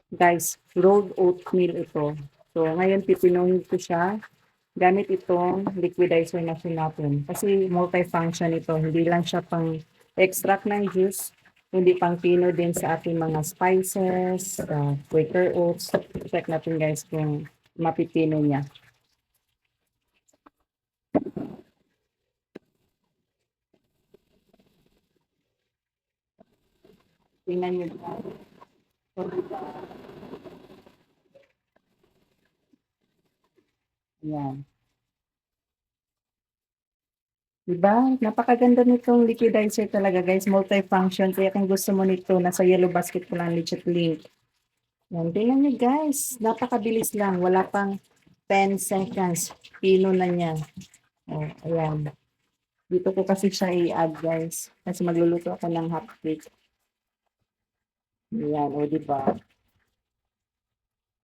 Guys, rolled oatmeal ito. So, ngayon pipinuhin ko siya gamit itong liquidizer machine natin. Kasi multifunction ito. Hindi lang siya pang extract ng juice, hindi pang pino din sa ating mga spices, Quaker oats. Check natin guys kung mapipino niya. Tingnan nyo dyan. So, diba? Ayan. Diba? Napakaganda nitong liquidizer talaga guys. Multifunction. Kaya kung gusto mo nito, nasa yellow basket ko lang legit link. Yan. Tingnan nyo guys. Napakabilis lang. Wala pang 10 seconds. Pino na niya. Oh, ayan. Dito ko kasi siya i-add guys. Kasi magluluto ako ng hotcake. Ayan. O diba?